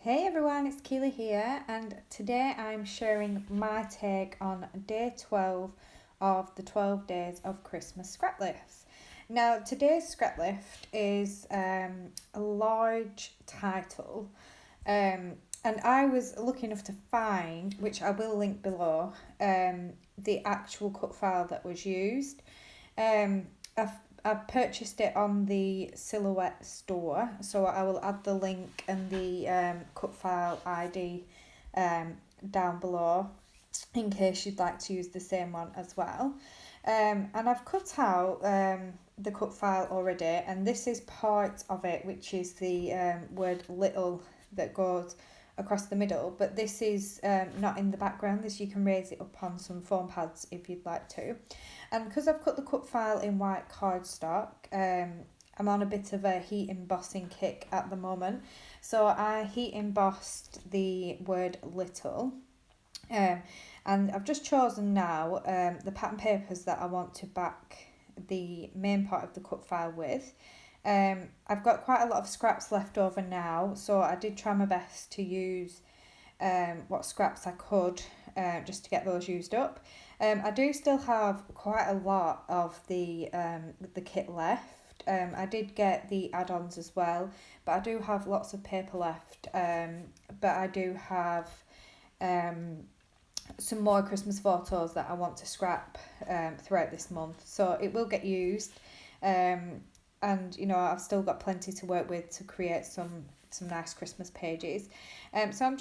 Hey everyone, it's Keely here, and today I'm sharing my take on day 12 of the 12 Days of Christmas Scraplifts. Now, today's scraplift is a large title, and I was lucky enough to find, which I will link below, the actual cut file that was used. Um, I've I've purchased it on the Silhouette store, so I will add the link and the cut file ID down below in case you'd like to use the same one as well. And I've cut out the cut file already, and this is part of it, which is the word little that goes across the middle, but this is not in the background. This, you can raise it up on some foam pads if you'd like to. And because I've cut the cut file in white cardstock, I'm on a bit of a heat embossing kick at the moment. So I heat embossed the word little. And I've just chosen now the pattern papers that I want to back the main part of the cut file with. I've got quite a lot of scraps left over now, so I did try my best to use what scraps I could just to get those used up. I do still have quite a lot of the kit left. I did get the add-ons as well, but I do have lots of paper left. But I do have some more Christmas photos that I want to scrap throughout this month, so it will get used. And I've still got plenty to work with to create some nice Christmas pages. So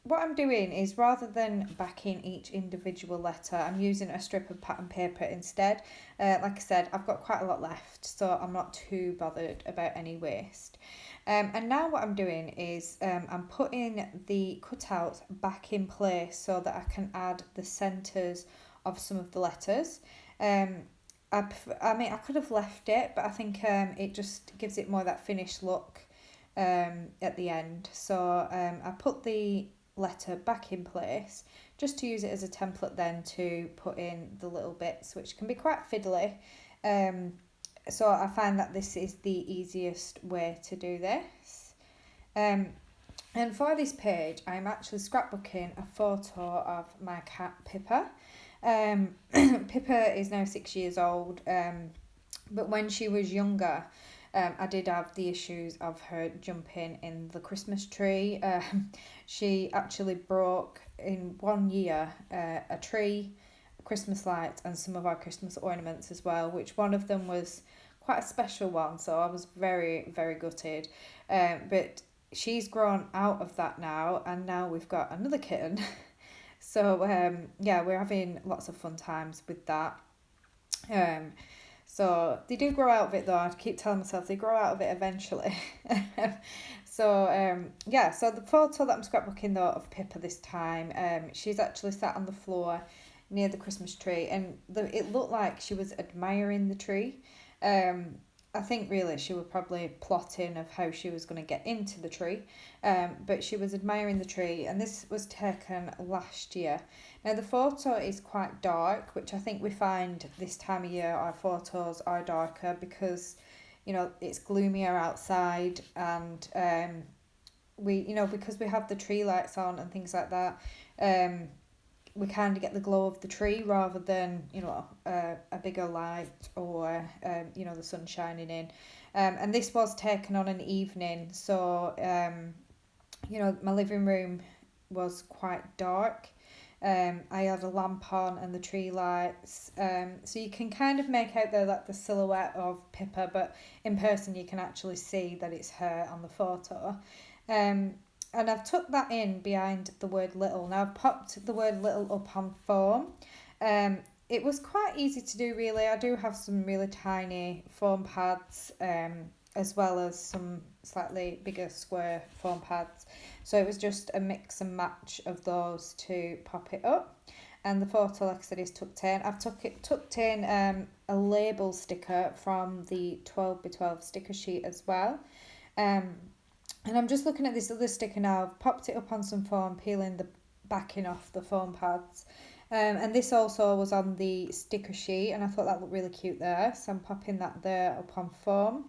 what I'm doing is, rather than backing each individual letter, I'm using a strip of pattern paper instead. Like I said, I've got quite a lot left, so I'm not too bothered about any waste. And now what I'm doing is I'm putting the cutouts back in place so that I can add the centres of some of the letters. I mean, I could have left it, but I think it just gives it more that finished look at the end. So I put the letter back in place just to use it as a template then to put in the little bits, which can be quite fiddly. So I find that this is the easiest way to do this. And for this page, I'm actually scrapbooking a photo of my cat Pippa. Pippa is now 6 years old, but when she was younger, I did have the issues of her jumping in the Christmas tree. She actually broke in 1 year a tree, a Christmas light, and some of our Christmas ornaments as well, which one of them was quite a special one, so I was very, very gutted. But she's grown out of that now, and now we've got another kitten. So yeah, we're having lots of fun times with that. So they do grow out of it though. I keep telling myself they grow out of it eventually. So yeah, so the photo that I'm scrapbooking though of Pippa this time, she's actually sat on the floor near the Christmas tree, and it looked like she was admiring the tree. I think really she was probably plotting of how she was going to get into the tree, but she was admiring the tree, and this was taken last year. Now the photo is quite dark, which I think we find this time of year our photos are darker because it's gloomier outside, and because we have the tree lights on and things like that, we kind of get the glow of the tree rather than a bigger light or the sun shining in. And this was taken on an evening, so my living room was quite dark. I had a lamp on and the tree lights, so you can kind of make out there like the silhouette of Pippa, but in person you can actually see that it's her on the photo. And I've tucked that in behind the word little. Now I've popped the word little up on foam. It was quite easy to do really. I do have some really tiny foam pads, as well as some slightly bigger square foam pads. So it was just a mix and match of those to pop it up. And the photo, like I said, is tucked in. I've tucked in a label sticker from the 12x12 sticker sheet as well. And I'm just looking at this other sticker now. I've popped it up on some foam, peeling the backing off the foam pads. And this also was on the sticker sheet, and I thought that looked really cute there. So I'm popping that there up on foam.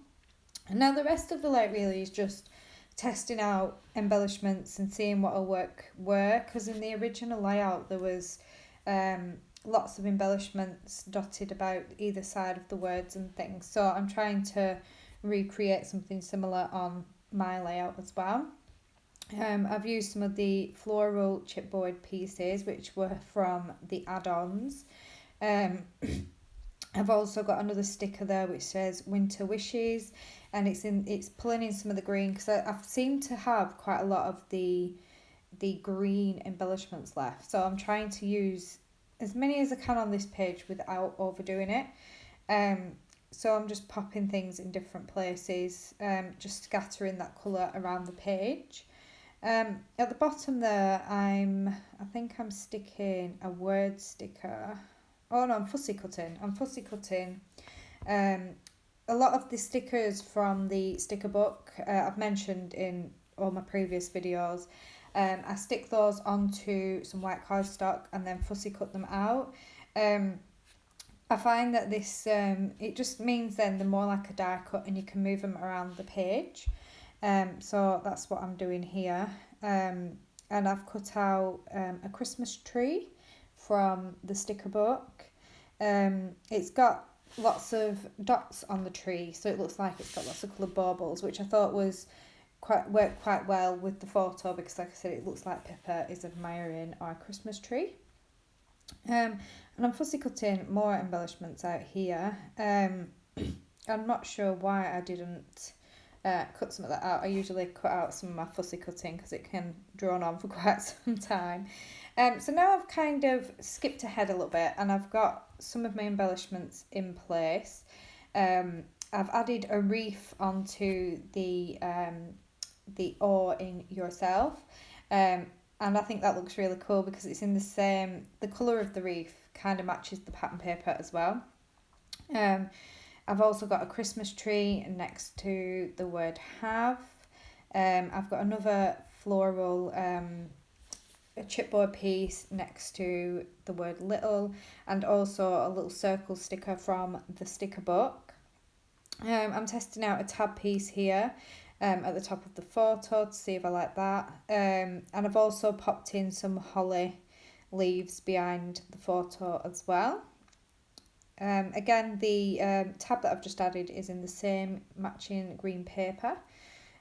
And now the rest of the layout really is just testing out embellishments and seeing what'll work where, because in the original layout there was lots of embellishments dotted about either side of the words and things, so I'm trying to recreate something similar on my layout as well. I've used some of the floral chipboard pieces which were from the add-ons. I've also got another sticker there which says Winter Wishes, and it's pulling in some of the green, because I've seemed to have quite a lot of the green embellishments left, so I'm trying to use as many as I can on this page without overdoing it. So I'm just popping things in different places, just scattering that colour around the page. At the bottom there, I think I'm sticking a word sticker. Oh no, I'm fussy cutting. A lot of the stickers from the sticker book, I've mentioned in all my previous videos. I stick those onto some white cardstock and then fussy cut them out. I find that this, it just means then they're more like a die cut and you can move them around the page. So that's what I'm doing here. And I've cut out a Christmas tree from the sticker book. It's got lots of dots on the tree, so it looks like it's got lots of coloured baubles, which I thought worked quite well with the photo, because like I said, it looks like Pippa is admiring our Christmas tree. And I'm fussy cutting more embellishments out here. I'm not sure why I didn't cut some of that out. I usually cut out some of my fussy cutting because it can drone on for quite some time. So now I've kind of skipped ahead a little bit and I've got some of my embellishments in place. I've added a wreath onto the Or in Yourself, and I think that looks really cool because it's in the colour of the wreath kind of matches the pattern paper as well. I've also got a Christmas tree next to the word have. I've got another floral a chipboard piece next to the word little, and also a little circle sticker from the sticker book. I'm testing out a tab piece here at the top of the photo to see if I like that. And I've also popped in some holly leaves behind the photo as well. Again, the tab that I've just added is in the same matching green paper.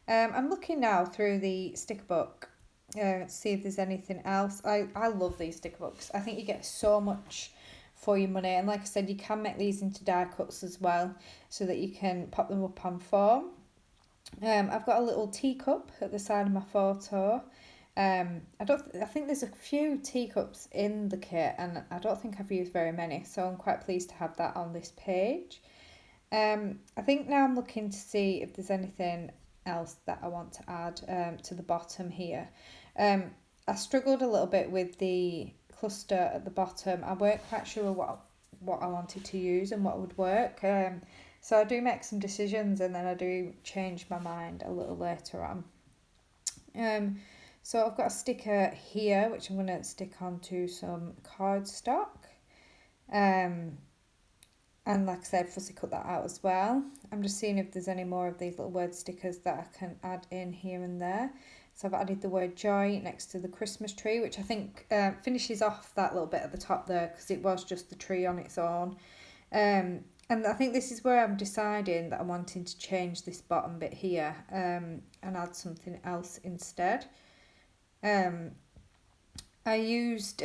I'm looking now through the sticker book to see if there's anything else. I love these sticker books. I think you get so much for your money, and like I said, you can make these into die cuts as well so that you can pop them up on foam. I've got a little teacup at the side of my photo. I think there's a few teacups in the kit and I don't think I've used very many, so I'm quite pleased to have that on this page. I think now I'm looking to see if there's anything else that I want to add to the bottom here. I struggled a little bit with the cluster at the bottom. I weren't quite sure what I wanted to use and what would work. So I do make some decisions and then I do change my mind a little later on. So I've got a sticker here which I'm going to stick onto some cardstock. And like I said, fussy cut that out as well. I'm just seeing if there's any more of these little word stickers that I can add in here and there. So I've added the word joy next to the Christmas tree, which I think finishes off that little bit at the top there because it was just the tree on its own. And I think this is where I'm deciding that I'm wanting to change this bottom bit here and add something else instead. I used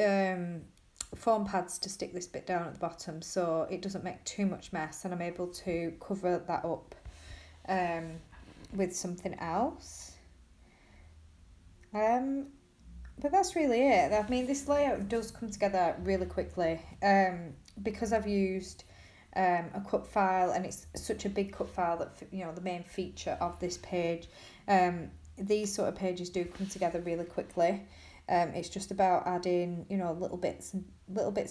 foam pads to stick this bit down at the bottom so it doesn't make too much mess, and I'm able to cover that up with something else. But that's really it. I mean, this layout does come together really quickly because I've used a cut file, and it's such a big cut file that, you know, the main feature of this page. These sort of pages do come together really quickly. It's just about adding, you know, little bits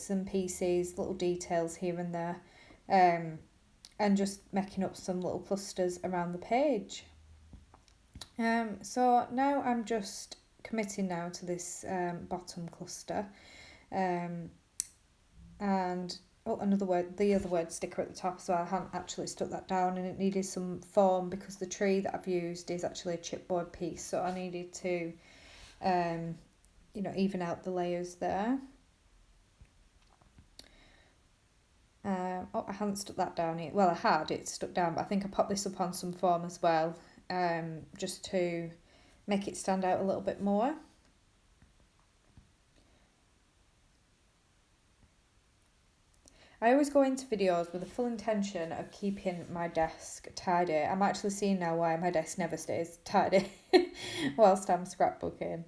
and pieces, little details here and there, and just making up some little clusters around the page. So now I'm just committing now to this bottom cluster, and oh, another word, the other word sticker at the top as well. I hadn't actually stuck that down, and it needed some form because the tree that I've used is actually a chipboard piece, so I needed to even out the layers there. I hadn't stuck that down yet. Well, I had, it stuck down, but I think I popped this up on some form as well, just to make it stand out a little bit more. I always go into videos with the full intention of keeping my desk tidy. I'm actually seeing now why my desk never stays tidy whilst I'm scrapbooking.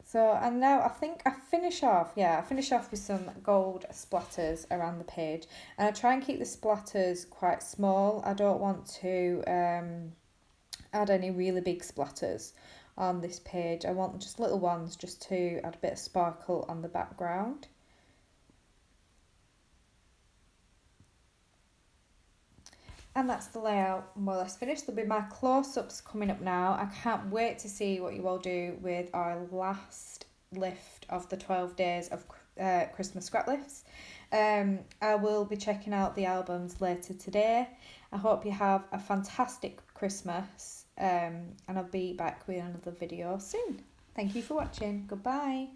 So, and now I think I finish off with some gold splatters around the page. And I try and keep the splatters quite small. I don't want to add any really big splatters on this page. I want just little ones just to add a bit of sparkle on the background. And that's the layout more or less finished. There'll be my close-ups coming up now. I can't wait to see what you all do with our last lift of the 12 days of Christmas Scraplifts. I will be checking out the albums later today. I hope you have a fantastic Christmas, and I'll be back with another video soon. Thank you for watching. Goodbye.